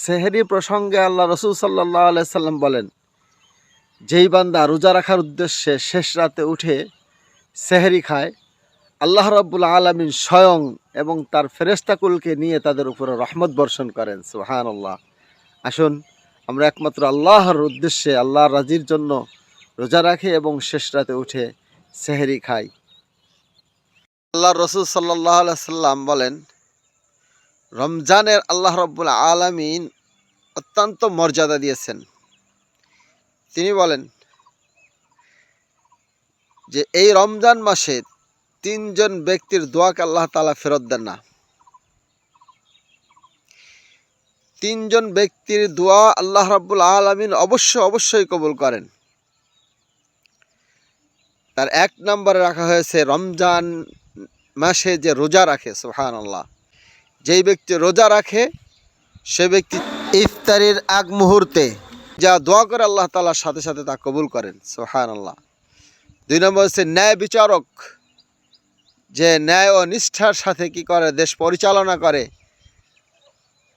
সেহরি প্রসঙ্গে আল্লাহ রসুল সাল্লাল্লাহু আলাইহি সাল্লাম বলেন, যেই বান্দা রোজা রাখার উদ্দেশ্যে শেষ রাতে উঠে সেহরি খায়, আল্লাহ রাব্বুল আলামিন স্বয়ং এবং তার ফেরেশতাকুলকে নিয়ে তাদের উপরে রহমত বর্ষণ করেন। সুবহানাল্লাহ। আসুন আমরা একমাত্র আল্লাহর উদ্দেশ্যে, আল্লাহর রাজির জন্য রোজা রাখি এবং শেষ রাতে উঠে সেহরি খাই। আল্লাহ রসুল সাল্লাল্লাহু আলাইহি সাল্লাম বলেন, রমজানের আল্লাহ রাব্বুল আলামিন অত্যন্ত মর্যাদা দিয়েছেন। তিনি বলেন যে এই রমজান মাসে তিনজন ব্যক্তির দোয়াকে আল্লাহ তাআলা ফেরত দেন না। তিনজন ব্যক্তির দোয়া আল্লাহ রাব্বুল আলামিন অবশ্যই কবুল করেন। তার এক নম্বরে রাখা হয়েছে রমজান মাসে যে রোজা রাখে। সুবহানাল্লাহ। যেই ব্যক্তি রোজা রাখে সে ব্যক্তি ইফতারির আগ মুহূর্তে যা দোয়া করে আল্লাহ তাআলার সাথে সাথে তা কবুল করেন। সুবহানাল্লাহ। দুই নম্বর হচ্ছে ন্যায় বিচারক, যে ন্যায় ও নিষ্ঠার সাথে কি করে দেশ পরিচালনা করে,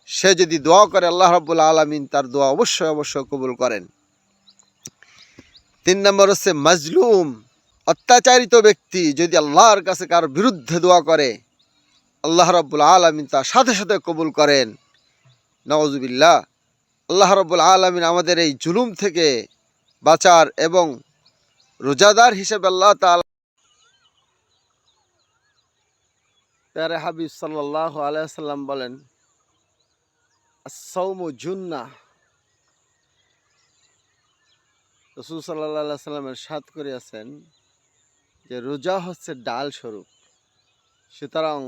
সে যদি দোয়া করে আল্লাহ রাব্বুল আলামিন তার দোয়া অবশ্যই কবুল করেন। তিন নম্বর হচ্ছে মাজলুম, অত্যাচারিত ব্যক্তি যদি আল্লাহর কাছে কার বিরুদ্ধে দোয়া করে, আল্লাহ রাব্বুল আলামিন তার সাথে সাথে কবুল করেন। নাউজুবিল্লাহ। আল্লাহ রাব্বুল আলামিন আমাদের এই জুলুম থেকে বাঁচার এবং রোজাদার হিসেবে আল্লাহ তাআলা প্যারে হাবিব সাল্লাল্লাহু আলাইহি সাল্লাম বলেন, আস-সাওমু জুন্নাহ। রাসূল সাল্লাল্লাহু আলাইহি সাল্লাম ইরশাদ করিয়াছেন যে রোজা হচ্ছে ডাল স্বরূপ। সুতরাং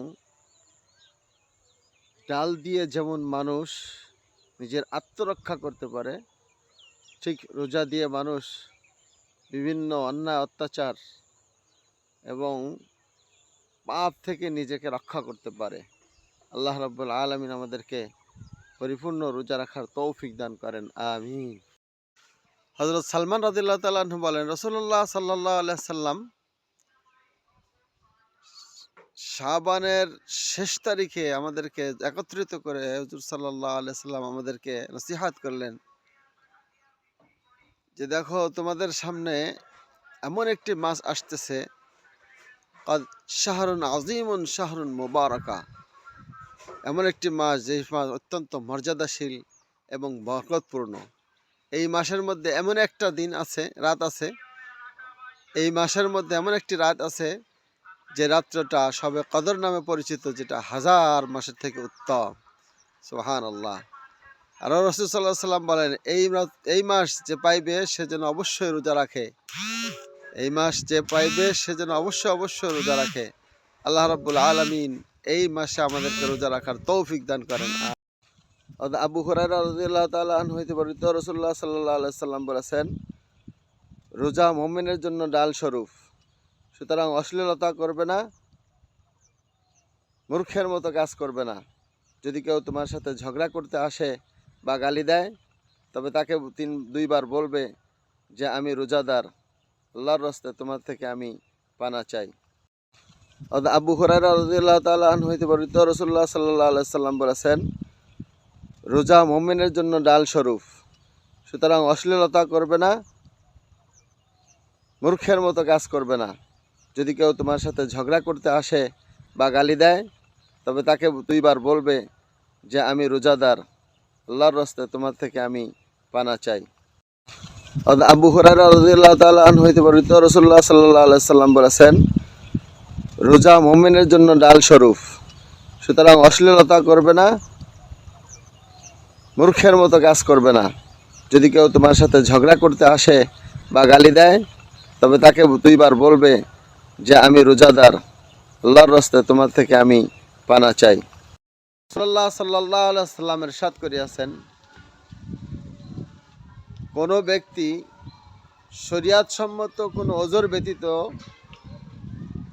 ডাল দিয়ে যেমন মানুষ নিজের আত্মরক্ষা করতে পারে, ঠিক রোজা দিয়ে মানুষ বিভিন্ন অন্যায় অত্যাচার এবং পাপ থেকে নিজেকে রক্ষা করতে পারে। আল্লাহ রাব্বুল আলামিন আমাদেরকে পরিপূর্ণ রোজা রাখার তৌফিক দান করেন। আমিন। হযরত সালমান রাদিয়াল্লাহু তাআলা আনহু বলেন, রাসূলুল্লাহ সাল্লাল্লাহু আলাইহি সাল্লাম শাবানের শেষ তারিখে আমাদেরকে একত্রিত করে হুজুর সাল্লাল্লাহু আলাইহি সাল্লাম আমাদেরকে নসিহত করলেন যে দেখো, তোমাদের সামনে এমন একটি মাস আসতেছে, কাদ শাহরুন আযীমুন শাহরুন মুবারাকা, এমন একটি মাস যে মাস অত্যন্ত মর্যাদাশীল এবং বরকতপূর্ণ। এই মাসের মধ্যে এমন একটা দিন আছে, রাত আছে, এই মাসের মধ্যে এমন একটি রাত আছে যে রাত্রটা সবে কদর নামে পরিচিত, যেটা হাজার মাসের থেকে উত্তম। সুবহানাল্লাহ। আর রাসূল সাল্লাল্লাহু আলাইহি সাল্লাম বলেন, এই মাস যে পাইবে সে যেন অবশ্যই রোজা রাখে। এই মাস যে পাইবে সে যেন অবশ্যই রোজা রাখে। আল্লাহ রাব্বুল আলামিন এই মাসে আমাদেরকে রোজা রাখার তৌফিক দান করেন। আবু হুরায়রা রাদিয়াল্লাহু তাআলা আনহু হইতে বর্ণিত, রাসূলুল্লাহ সাল্লাল্লাহু আলাইহি সাল্লাম বলেছেন, রোজা মুমিনের জন্য ডাল স্বরূপ। সুতরাং অশ্লীলতা করবে না, মূর্খের মতো কাজ করবে না। যদি কেউ তোমার সাথে ঝগড়া করতে আসে বা গালি দেয়, তবে তাকে দুইবার বলবে যে আমি রোজাদার, আল্লাহর রাস্তায় তোমার থেকে আমি পানা চাই। আবু হুরায়রা রাদিয়াল্লাহু তাআলা আনহু হইতে বর্ণিত, রাসূলুল্লাহ সাল্লাল্লাহু আলাইহি সাল্লাম বলেছেন, রোজা মুমিনের জন্য ডাল স্বরূপ। সুতরাং অশ্লীলতা করবে না, মূর্খের মতো কাজ করবে না। যদি কেউ তোমার সাথে ঝগড়া করতে আসে বা গালি দেয়, তবে তাকে দুইবার বলবে যে আমি রোজাদার, আল্লাহর রাস্তায় তোমার থেকে আমি পানা চাই। আবু হুরায়রা রাদিয়াল্লাহু তাআলা আনহু হইতে বর্ণিত, রাসূলুল্লাহ সাল্লাল্লাহু আলাইহি সাল্লাম বলেছেন, রোজা মুমিনের জন্য ডাল স্বরূপ। সুতরাং অশ্লীলতা করবে না, মূর্খের মতো কাজ করবে না। যদি কেউ তোমার সাথে ঝগড়া করতে আসে বা গালি দেয়, তবে তাকে দুইবার বলবে যে আমি রোজাদার, আল্লাহর রাস্তায় তোমার থেকে আমি পানা চাই। রাসূলুল্লাহ সাল্লাল্লাহু আলাইহি সাল্লাম ইরশাদ করিয়াছেন, কোনো ব্যক্তি শরিয়াত সম্মত কোনো ওজর ব্যতীত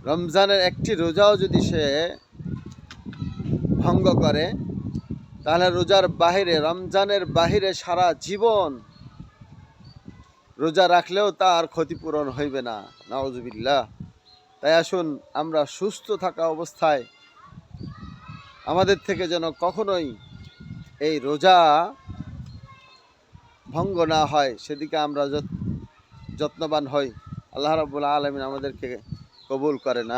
রমজানের একটি রোজাও যদি সে ভঙ্গ করে, তাহলে রোজার বাহিরে, রমজানের বাহিরে সারা জীবন রোজা রাখলেও তার ক্ষতিপূরণ হইবে না। নাউজুবিল্লাহ। তাই আসুন আমরা সুস্থ থাকা অবস্থায় আমাদের থেকে যেন কখনোই এই রোজা ভঙ্গ না হয় সেদিকে আমরা যত্নবান হই। আল্লাহ রাব্বুল আলামিন আমাদেরকে কবুল করেন।